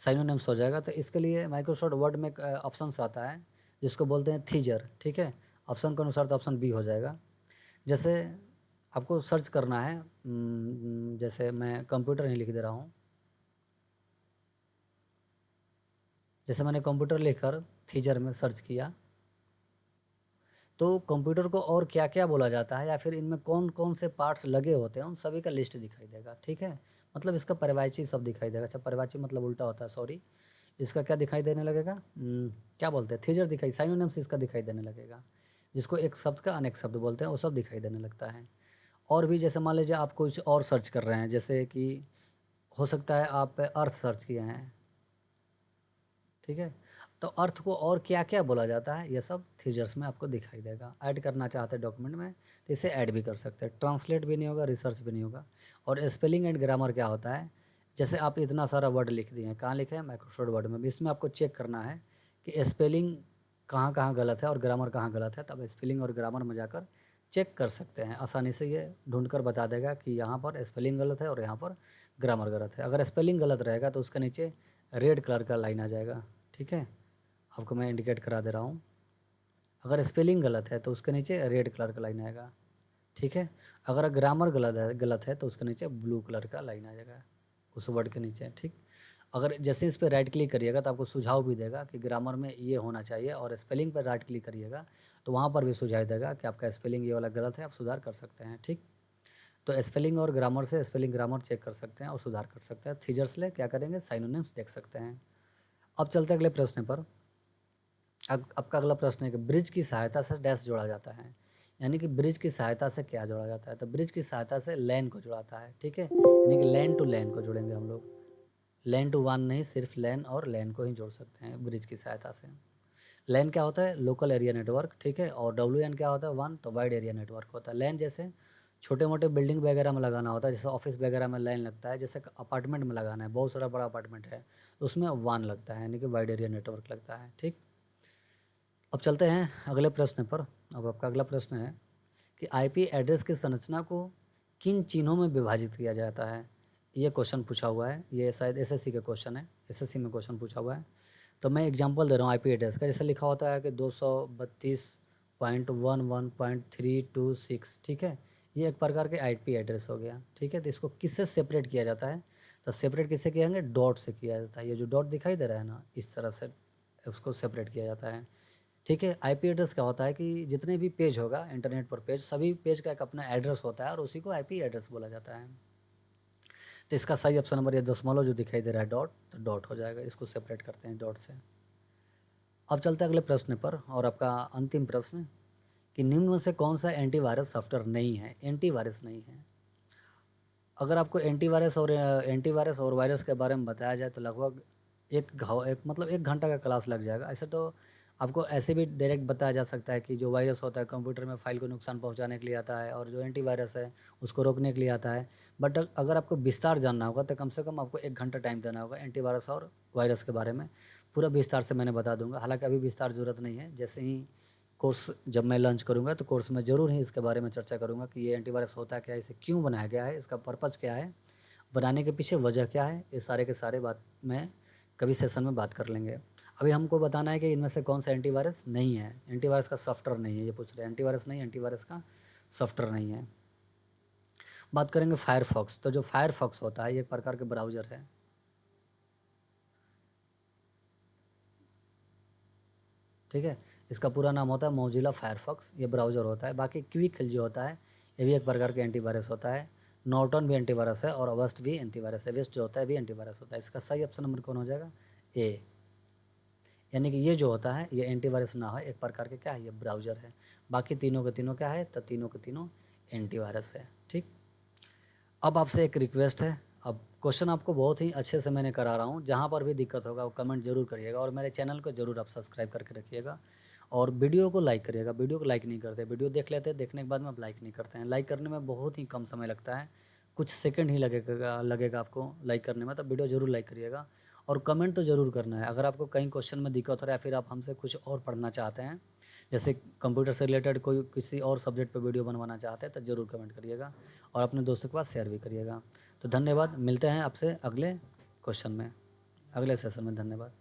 साइनोनिम्स हो जाएगा। तो इसके लिए माइक्रोसॉफ्ट वर्ड में एक ऑप्शन आता है जिसको बोलते हैं थीजर, ठीक है। ऑप्शन के अनुसार तो ऑप्शन बी हो जाएगा। जैसे आपको सर्च करना है, जैसे मैं कंप्यूटर ही लिख दे रहा हूँ, जैसे मैंने कंप्यूटर लिखकर थीजर में सर्च किया, तो कंप्यूटर को और क्या क्या बोला जाता है, या फिर इनमें कौन कौन से पार्ट्स लगे होते हैं, उन सभी का लिस्ट दिखाई देगा, ठीक है। मतलब इसका पर्यायवाची सब दिखाई देगा। अच्छा, पर्यायवाची मतलब उल्टा होता है, सॉरी। इसका क्या दिखाई देने लगेगा? क्या बोलते हैं? थीजर दिखाई, साइनोनिम्स इसका दिखाई देने लगेगा। जिसको एक शब्द का अनेक शब्द बोलते हैं वो सब दिखाई देने लगता है। और भी जैसे मान लीजिए आप कुछ और सर्च कर रहे हैं, जैसे कि हो सकता है आप अर्थ सर्च किए हैं, ठीक है। तो अर्थ को और क्या क्या बोला जाता है, ये सब थीजर्स में आपको दिखाई देगा। ऐड करना चाहते हैं डॉक्यूमेंट में तो इसे ऐड भी कर सकते हैं। ट्रांसलेट भी नहीं होगा, रिसर्च भी नहीं होगा। और स्पेलिंग एंड ग्रामर क्या होता है? जैसे आप इतना सारा वर्ड लिख दिए हैं, कहाँ लिखे हैं? माइक्रोसॉफ्ट वर्ड में भी। इसमें आपको चेक करना है कि स्पेलिंग कहाँ कहाँ गलत है और ग्रामर कहाँ गलत है, तब स्पेलिंग और ग्रामर में जाकर चेक कर सकते हैं। आसानी से ये ढूंढ कर बता देगा कि यहाँ पर स्पेलिंग गलत है और यहाँ पर ग्रामर गलत है। अगर स्पेलिंग गलत रहेगा तो उसके नीचे रेड कलर का लाइन आ जाएगा, ठीक है। आपको मैं इंडिकेट करा दे रहा हूँ। अगर स्पेलिंग गलत है तो उसके नीचे रेड कलर का लाइन आएगा, ठीक है। अगर ग्रामर गलत है तो उसके नीचे ब्लू कलर का लाइन आ जाएगा उस वर्ड के नीचे, ठीक। अगर जैसे इस पे राइट क्लिक करिएगा तो आपको सुझाव भी देगा कि ग्रामर में ये होना चाहिए, और स्पेलिंग पर राइट क्लिक करिएगा तो वहाँ पर भी सुझाव देगा कि आपका स्पेलिंग ये वाला गलत है, आप सुधार कर सकते हैं। ठीक, तो स्पेलिंग और ग्रामर से स्पेलिंग ग्रामर चेक कर सकते हैं और सुधार कर सकते हैं। थीजर्स ले क्या करेंगे, साइनोनिम्स देख सकते हैं। अब चलते हैं अगले प्रश्न पर। आपका अगला प्रश्न है कि ब्रिज की सहायता से डैश जोड़ा जाता है, यानी कि ब्रिज की सहायता से क्या जोड़ा जाता है, तो ब्रिज की सहायता से लैन को जोड़ाता है। ठीक है, यानी कि लैन टू लैन को जोड़ेंगे हम लोग, लैन टू वन नहीं, सिर्फ लैन और लैन को ही जोड़ सकते हैं ब्रिज की सहायता से। लैन क्या होता है, लोकल एरिया नेटवर्क। ठीक है, और WN क्या होता है, वन, तो वाइड एरिया नेटवर्क होता है। लैन जैसे छोटे मोटे बिल्डिंग वगैरह में लगाना होता है, जैसे ऑफिस वगैरह में लाइन लगता है, जैसे अपार्टमेंट में लगाना है, बहुत सारा बड़ा अपार्टमेंट है तो उसमें वन लगता है, यानी कि वाइड एरिया नेटवर्क लगता है। ठीक, अब चलते हैं अगले प्रश्न पर। अब आपका अगला प्रश्न है कि IP एड्रेस की संरचना को किन चिन्हों में विभाजित किया जाता है। ये क्वेश्चन पूछा हुआ है, ये शायद SSC का क्वेश्चन है, SSC में क्वेश्चन पूछा हुआ है। तो मैं एग्जांपल दे रहा हूँ IP एड्रेस का। जैसे लिखा होता है कि 232.11.326। ठीक है, ये एक प्रकार के IP एड्रेस हो गया। ठीक है, तो इसको किससे सेपरेट किया जाता है, तो सेपरेट किससे किएंगे, डॉट से किया जाता है। ये जो डॉट दिखाई दे रहा है ना, इस तरह से उसको सेपरेट किया जाता है। ठीक है, IP एड्रेस क्या होता है कि जितने भी पेज होगा इंटरनेट पर, पेज, सभी पेज का एक अपना एड्रेस होता है और उसी को IP एड्रेस बोला जाता है। तो इसका सही ऑप्शन नंबर ये दशमलव जो दिखाई दे रहा है डॉट, तो डॉट हो जाएगा, इसको सेपरेट करते हैं डॉट से। अब चलते हैं अगले प्रश्न पर, और आपका अंतिम प्रश्न कि निम्न में से कौन सा एंटीवायरस सॉफ्टवेयर नहीं है, एंटीवायरस नहीं है। अगर आपको एंटीवायरस और वायरस के बारे में बताया जाए तो लगभग एक घंटा का क्लास लग जाएगा। ऐसे तो आपको ऐसे भी डायरेक्ट बताया जा सकता है कि जो वायरस होता है कंप्यूटर में फाइल को नुकसान पहुंचाने के लिए आता है, और जो एंटीवायरस है उसको रोकने के लिए आता है। बट अगर आपको विस्तार जानना होगा तो कम से कम आपको 1 घंटा टाइम देना होगा एंटीवायरस और वायरस के बारे में। पूरा विस्तार से मैंने बता दूंगा, हालांकि अभी विस्तार ज़रूरत नहीं है। जैसे ही कोर्स जब मैं लॉन्च करूँगा तो कोर्स में ज़रूर ही इसके बारे में चर्चा करूँगा कि ये एंटीवायरस होता क्या है, इसे क्यों बनाया गया है, इसका पर्पज़ क्या है, बनाने के पीछे वजह क्या है, ये सारे के सारे बात में कभी सेशन में बात कर लेंगे। अभी हमको बताना है कि इनमें से कौन सा एंटीवायरस नहीं है, एंटीवायरस का सॉफ्टवेयर नहीं है, ये पूछ रहे हैं। एंटीवायरस नहीं, एंटीवायरस का सॉफ्टवेयर नहीं है। बात करेंगे फायरफॉक्स। तो जो फायरफॉक्स होता है ये एक प्रकार के ब्राउज़र है। ठीक है, इसका पूरा नाम होता है मोजिला फायरफॉक्स, ये ब्राउज़र होता है। बाकी क्विक जो होता है ये भी एक प्रकार के एंटीवायरस होता है। नॉर्टन भी एंटीवायरस है और अवस्ट भी एंटीवायरस है। वेस्ट जो होता है भी एंटीवायरस होता है। इसका सही ऑप्शन नंबर कौन हो जाएगा, ए, यानी कि ये जो होता है ये एंटीवायरस ना हो, एक प्रकार के क्या है, ये ब्राउज़र है। बाकी तीनों के तीनों क्या है, तो तीनों के तीनों एंटीवायरस है। ठीक, अब आपसे एक रिक्वेस्ट है। अब क्वेश्चन आपको बहुत ही अच्छे से मैंने करा रहा हूँ, जहाँ पर भी दिक्कत होगा वो कमेंट जरूर करिएगा, और मेरे चैनल को जरूर आप सब्सक्राइब करके रखिएगा, और वीडियो को लाइक करिएगा। वीडियो को लाइक नहीं करते, वीडियो देख लेते हैं, देखने के बाद में आप लाइक नहीं करते हैं। लाइक करने में बहुत ही कम समय लगता है, कुछ सेकंड ही लगेगा आपको लाइक करने में, तो वीडियो ज़रूर लाइक करिएगा। और कमेंट तो ज़रूर करना है। अगर आपको कहीं क्वेश्चन में दिक्कत हो रहा है या फिर आप हमसे कुछ और पढ़ना चाहते हैं, जैसे कंप्यूटर से रिलेटेड कोई किसी और सब्जेक्ट पर वीडियो बनवाना चाहते हैं, तो ज़रूर कमेंट करिएगा और अपने दोस्तों के पास शेयर भी करिएगा। तो धन्यवाद, मिलते हैं आपसे अगले क्वेश्चन में, अगले सेशन में। धन्यवाद।